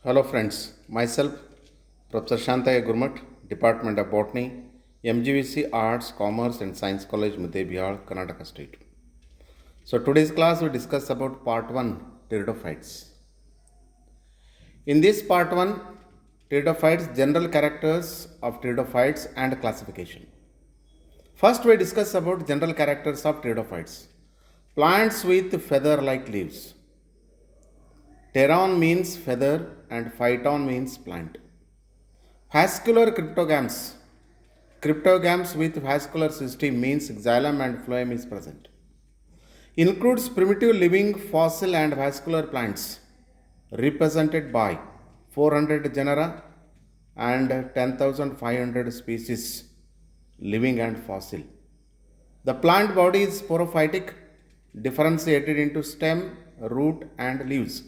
Hello friends, myself Professor Shantaya Gurmat, Department of Botany, MGVC Arts, Commerce and Science College, Muddebihar, Karnataka State. So today's class we discuss about part 1, pteridophytes. In this part 1, pteridophytes, general characters of pteridophytes and classification. First we discuss about general characters of pteridophytes. Plants with feather-like leaves. Pteron means feather and phyton means plant. Vascular cryptogams. Cryptogams with vascular system means xylem and phloem is present. Includes primitive living fossil and vascular plants represented by 400 genera and 10,500 species living and fossil. The plant body is sporophytic, differentiated into stem, root and leaves.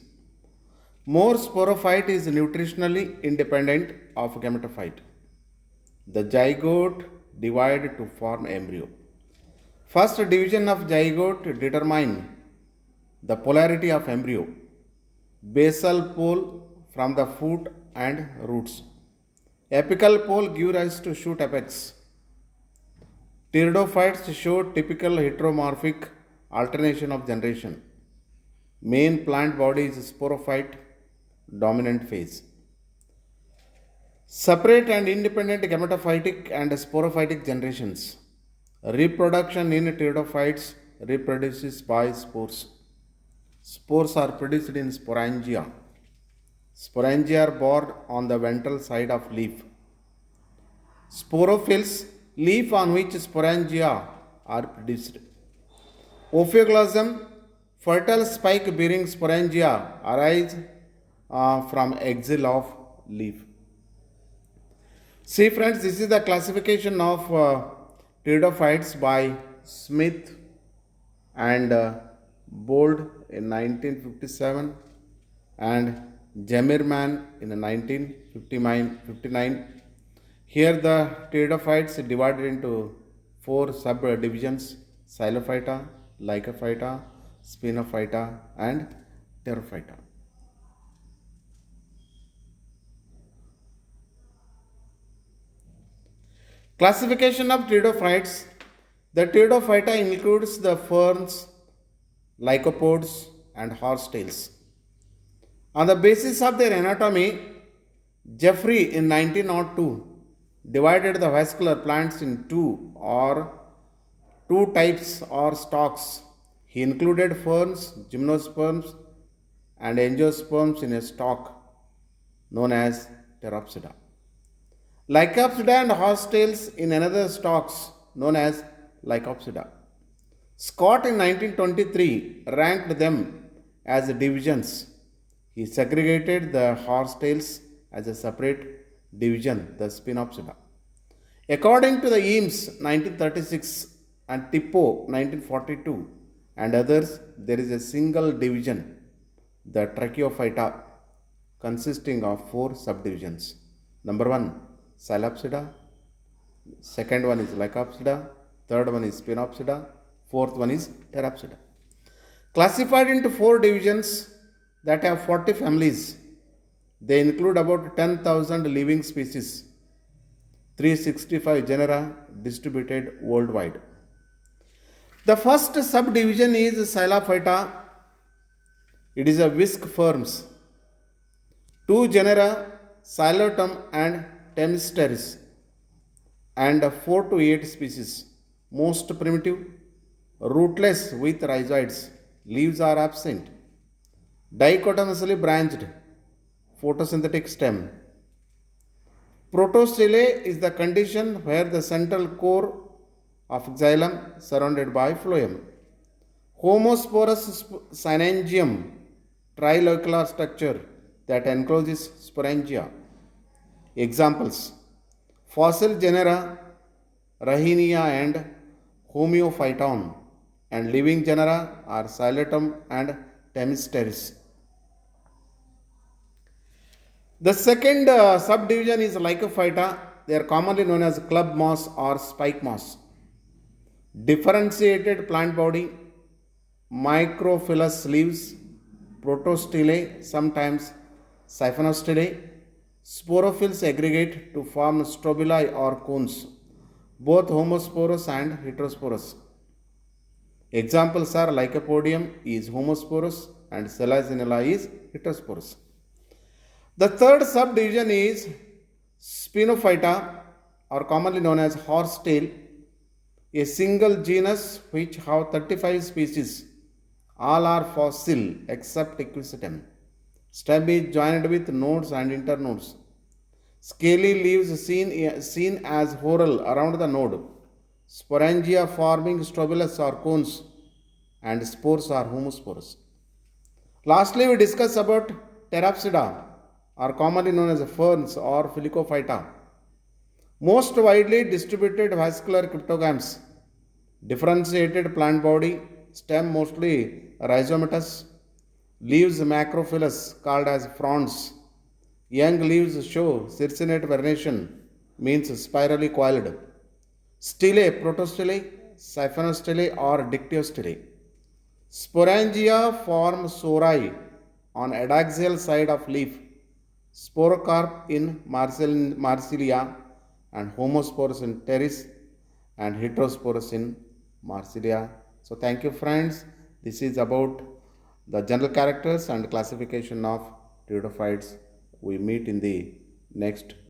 More sporophyte is nutritionally independent of gametophyte. The zygote divide to form embryo. First division of zygote determine the polarity of embryo. Basal pole from the foot and roots. Apical pole give rise to shoot apex. Pteridophytes show typical heteromorphic alternation of generation. Main plant body is sporophyte dominant phase. Separate and independent gametophytic and sporophytic generations. Reproduction in pteridophytes reproduces by spores. Spores are produced in sporangia. Sporangia are borne on the ventral side of leaf. Sporophylls, leaf on which sporangia are produced. Ophioglossum, fertile spike bearing sporangia arise from axil of leaf. See friends, this is the classification of pteridophytes by Smith and Bold in 1957 and Zimmermann in 1959. Here the pteridophytes divided into 4 subdivisions: Xylophyta, Lycophyta, Spinophyta and Pterophyta. Classification of pteridophytes. The pteridophyta includes the ferns, lycopods and horsetails. On the basis of their anatomy, Jeffrey in 1902 divided the vascular plants in two types or stalks. He included ferns, gymnosperms and angiosperms in a stalk known as Pteropsida. Lycopsida and horsetails in another stalks known as Lycopsida. Scott in 1923 ranked them as divisions. He segregated the horsetails as a separate division, the Spinopsida. According to the Eames 1936 and Tipo 1942 and others, there is a single division, the Tracheophyta, consisting of 4 subdivisions. Number 1, Psilopsida, second one is Lycopsida, third one is Spinopsida, fourth one is Pteropsida. Classified into 4 divisions that have 40 families. They include about 10,000 living species, 365 genera distributed worldwide. The first subdivision is Xylophyta. It is a whisk forms. 2 genera, Xylotum and Themyscteris, and 4 to 8 species. Most primitive, rootless with rhizoids. Leaves are absent. Dichotomously branched, photosynthetic stem. Protostele is the condition where the central core of xylem surrounded by phloem. Homosporous synangium, trilocular structure that encloses sporangia. Examples: fossil genera Rahinia and Homeophyton, and living genera are Xylotum and Themyscteris. The second subdivision is Lycophyta. They are commonly known as club moss or spike moss. Differentiated plant body, microphyllous leaves, protostele, sometimes Siphonostylae. Sporophylls aggregate to form strobili or cones, both homosporous and heterosporous. Examples are Lycopodium is homosporous and Selacinella is heterosporous. The third subdivision is Spinophyta, or commonly known as horsetail, a single genus which have 35 species. All are fossil except Equisetum. Stem is joined with nodes and internodes. Scaly leaves seen as whorl around the node. Sporangia forming strobilus or cones, and spores are homosporous. Lastly, we discuss about Pteropsida, are commonly known as ferns or Filicophyta. Most widely distributed vascular cryptogams, differentiated plant body, stem mostly rhizomatous, leaves macrophyllous called as fronds. Young leaves show circinate vernation, means spirally coiled. Stelae, protostelae, siphonostylae or dictyostelae. Sporangia form sori on adaxial side of leaf, sporocarp in Marsilia, and homosporous in Pteris, and heterosporous in Marsilia. So thank you friends. This is about the general characters and classification of pteridophytes. We meet in the next